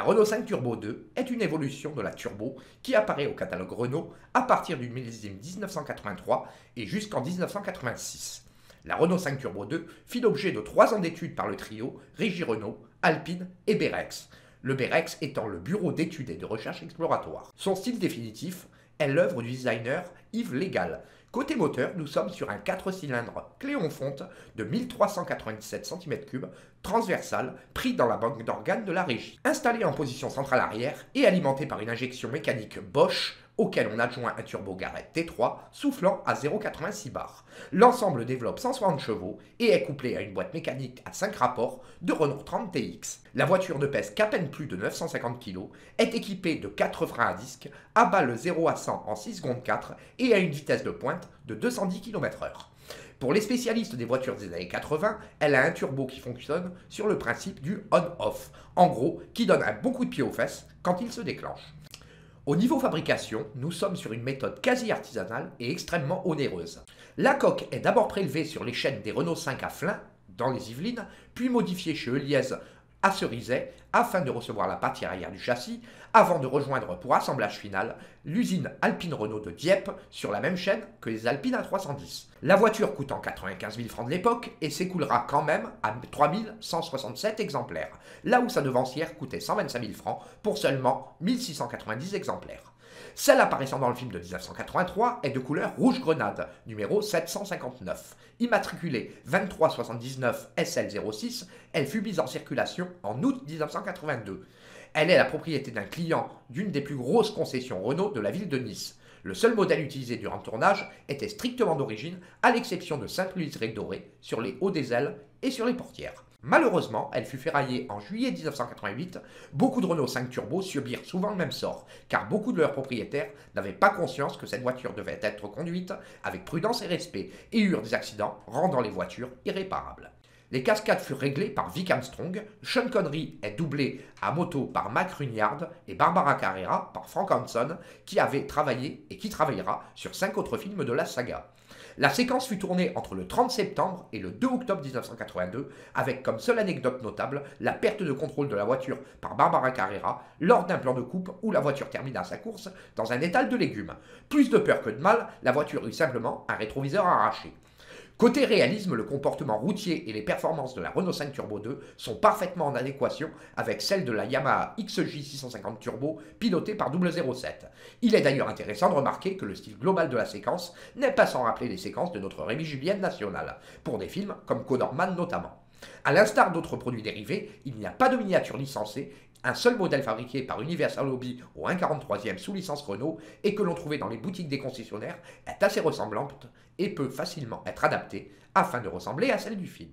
La Renault 5 Turbo 2 est une évolution de la Turbo qui apparaît au catalogue Renault à partir du millésime 1983 et jusqu'en 1986. La Renault 5 Turbo 2 fit l'objet de 3 ans d'études par le trio Régie Renault, Alpine et Berex, le Berex étant le bureau d'études et de recherche exploratoire. Son style définitif est l'œuvre du designer Yves Légal. Côté moteur, nous sommes sur un 4 cylindres Cléon-Fonte de 1397 cm3 transversal pris dans la banque d'organes de la régie. Installé en position centrale arrière et alimenté par une injection mécanique Bosch auquel on adjoint un turbo Garrett T3 soufflant à 0,86 bar. L'ensemble développe 160 chevaux et est couplé à une boîte mécanique à 5 rapports de Renault 30 TX. La voiture ne pèse qu'à peine plus de 950 kg, est équipée de 4 freins à disque, abat le 0 à 100 en 6 secondes 4 et a une vitesse de pointe de 210 km/h. Pour les spécialistes des voitures des années 80, elle a un turbo qui fonctionne sur le principe du on-off, en gros, qui donne un bon coup de pied aux fesses quand il se déclenche. Au niveau fabrication, nous sommes sur une méthode quasi artisanale et extrêmement onéreuse. La coque est d'abord prélevée sur les chaînes des Renault 5 à Flins, dans les Yvelines, puis modifiée chez Heuliez à Cerizay afin de recevoir la partie arrière du châssis, avant de rejoindre pour assemblage final l'usine Alpine Renault de Dieppe sur la même chaîne que les Alpines A310. La voiture coûtant 95 000 francs de l'époque et s'écoulera quand même à 3 167 exemplaires, là où sa devancière coûtait 125 000 francs pour seulement 1690 exemplaires. Celle apparaissant dans le film de 1983 est de couleur rouge grenade, numéro 759. Immatriculée 2379 SL06, elle fut mise en circulation en août 1982. Elle est la propriété d'un client d'une des plus grosses concessions Renault de la ville de Nice. Le seul modèle utilisé durant le tournage était strictement d'origine, à l'exception de simples liserés dorés sur les hauts des ailes et sur les portières. Malheureusement, elle fut ferraillée en juillet 1988. Beaucoup de Renault 5 Turbo subirent souvent le même sort, car beaucoup de leurs propriétaires n'avaient pas conscience que cette voiture devait être conduite avec prudence et respect, et eurent des accidents rendant les voitures irréparables. Les cascades furent réglées par Vic Armstrong, Sean Connery est doublé à moto par Mac Runyard et Barbara Carrera par Frank Hanson, qui avait travaillé et qui travaillera sur 5 autres films de la saga. La séquence fut tournée entre le 30 septembre et le 2 octobre 1982, avec comme seule anecdote notable la perte de contrôle de la voiture par Barbara Carrera lors d'un plan de coupe où la voiture termina sa course dans un étal de légumes. Plus de peur que de mal, la voiture eut simplement un rétroviseur arraché. Côté réalisme, le comportement routier et les performances de la Renault 5 Turbo 2 sont parfaitement en adéquation avec celles de la Yamaha XJ650 Turbo pilotée par 007. Il est d'ailleurs intéressant de remarquer que le style global de la séquence n'est pas sans rappeler les séquences de notre Rémi Julienne nationale, pour des films comme Conorman notamment. A l'instar d'autres produits dérivés, il n'y a pas de miniature licencée, un seul modèle fabriqué par Universal Hobby au 1,43e sous licence Renault et que l'on trouvait dans les boutiques des concessionnaires est assez ressemblante et peut facilement être adaptée afin de ressembler à celle du film.